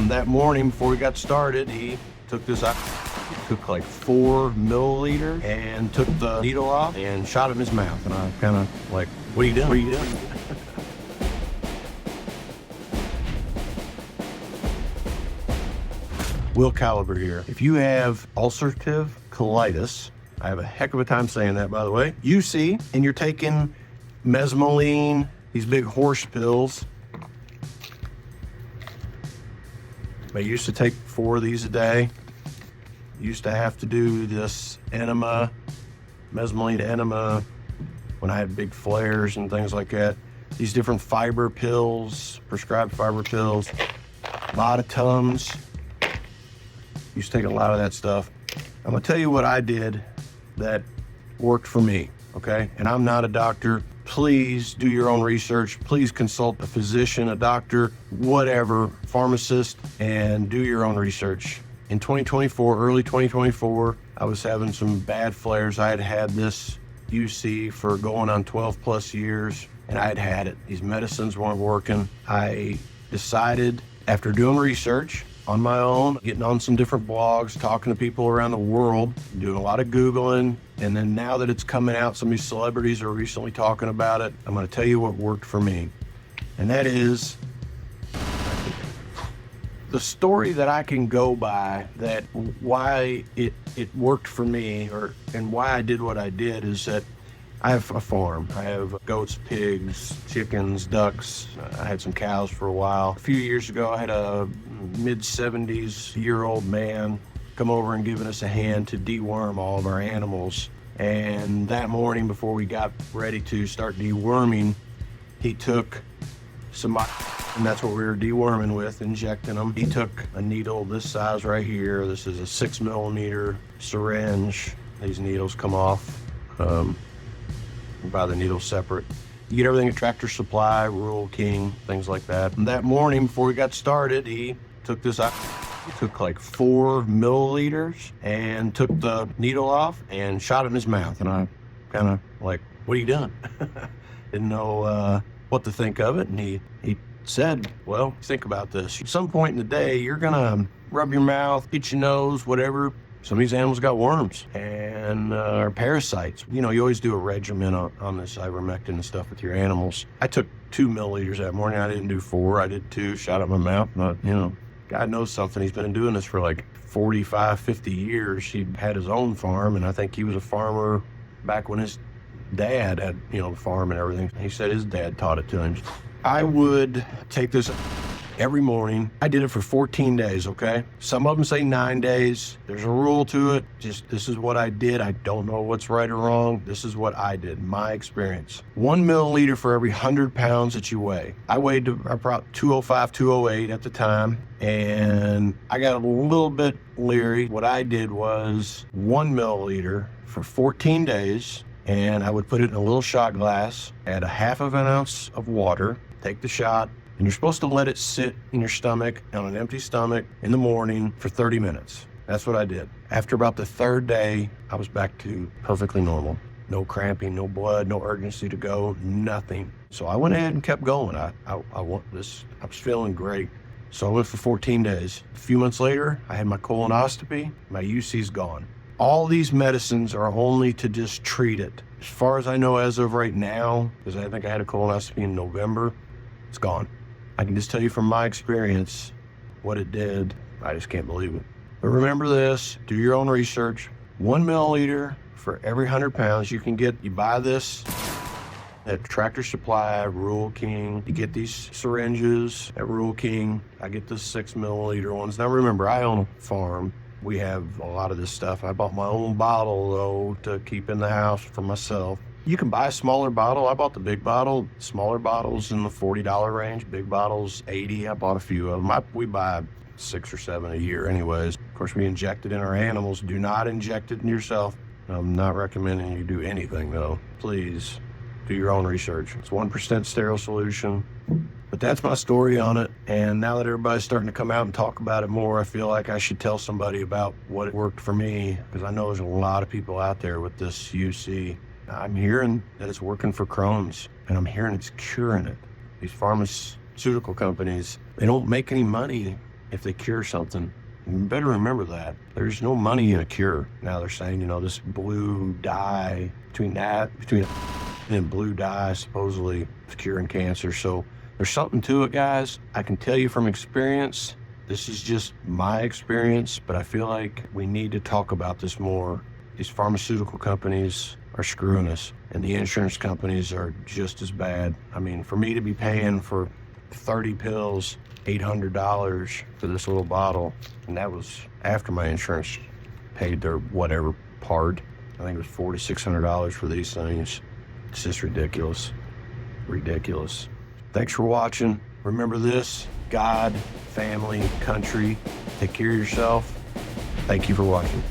And that morning before we got started, he took this out. Took like 4 milliliter and took the needle off and shot it in his mouth. And I kind of like, what are you doing? What are you doing? Will Caliber here. If you have ulcerative colitis, I have a heck of a time saying that, by the way, UC, and you're taking mesmoline, these big horse pills. I used to take 4 of these a day. Used to have to do this enema, mesmoline enema, when I had big flares and things like that. These different fiber pills, prescribed fiber pills, a lot of Tums. Used to take a lot of that stuff. I'm gonna tell you what I did that worked for me, okay? And I'm not a doctor. Please do your own research. Please consult a physician, a doctor, whatever, pharmacist, and do your own research. In 2024, early 2024, I was having some bad flares. I had had this UC for going on 12 plus years, and I had had it. These medicines weren't working. I decided, after doing research on my own, getting on some different blogs, talking to people around the world, doing a lot of Googling, and then now that it's coming out, some of these celebrities are recently talking about it. I'm gonna tell you what worked for me. And that is, the story that I can go by, that why it worked for me, and why I did what I did, is that I have a farm. I have goats, pigs, chickens, ducks. I had some cows for a while. A few years ago, I had a mid-70s-year-old man come over and giving us a hand to deworm all of our animals. And that morning, before we got ready to start deworming, he took some, and that's what we were deworming with, injecting them. He took a needle this size right here. This is a 6 millimeter syringe. These needles come off. Buy the needles separate. You get everything at Tractor Supply, Rural King, things like that. And that morning before we got started, he took this out. He took like 4 milliliters and took the needle off and shot it in his mouth. And I kind of like, what are you doing? Didn't know what to think of it. And he said, well, think about this. At some point in the day, you're gonna rub your mouth, itch your nose, whatever. Some of these animals got worms and or parasites. You know, you always do a regimen on this Ivermectin and stuff with your animals. I took 2 milliliters that morning. I didn't do 4. I did 2, shot up my mouth. But, you know, God knows something. He's been doing this for like 45, 50 years. He had his own farm, and I think he was a farmer back when his dad had, you know, the farm and everything. He said his dad taught it to him. I would take this every morning. I did it for 14 days, okay? Some of them say 9 days. There's a rule to it. Just, this is what I did. I don't know what's right or wrong. This is what I did, my experience. 1 milliliter for every 100 pounds that you weigh. I weighed about 205, 208 at the time, and I got a little bit leery. What I did was 1 milliliter for 14 days, and I would put it in a little shot glass, add a half of an ounce of water, take the shot, and you're supposed to let it sit in your stomach on an empty stomach in the morning for 30 minutes. That's what I did. After about the 3rd day, I was back to perfectly normal. No cramping, no blood, no urgency to go, nothing. So I went ahead and kept going. I want this. I was feeling great. So I went for 14 days. A few months later, I had my colonoscopy. My UC's gone. All these medicines are only to just treat it. As far as I know, as of right now, because I think I had a colonoscopy in November, it's gone. I can just tell you from my experience what it did. I just can't believe it. But remember this, do your own research. 1 milliliter for every 100 pounds. You buy this at Tractor Supply, Rural King. You get these syringes at Rural King. I get the 6 milliliter ones. Now remember, I own a farm. We have a lot of this stuff. I bought my own bottle though to keep in the house for myself. You can buy a smaller bottle. I bought the big bottle. Smaller bottles in the $40 range. Big bottles, $80. I bought a few of them. We buy 6 or 7 a year anyways. Of course, we inject it in our animals. Do not inject it in yourself. I'm not recommending you do anything though. Please do your own research. It's 1% sterile solution. But that's my story on it. And now that everybody's starting to come out and talk about it more, I feel like I should tell somebody about what worked for me, because I know there's a lot of people out there with this UC. I'm hearing that it's working for Crohn's, and I'm hearing it's curing it. These pharmaceutical companies, they don't make any money if they cure something. You better remember that. There's no money in a cure. Now they're saying, this blue dye, between and blue dye supposedly is curing cancer. So there's something to it, guys. I can tell you from experience, this is just my experience, but I feel like we need to talk about this more. These pharmaceutical companies are screwing us, and the insurance companies are just as bad. I mean, for me to be paying for 30 pills, $800 for this little bottle, and that was after my insurance paid their whatever part. I think it was $4,600 for these things. It's just ridiculous. Ridiculous. Thanks for watching. Remember this: God, family, country. Take care of yourself. Thank you for watching.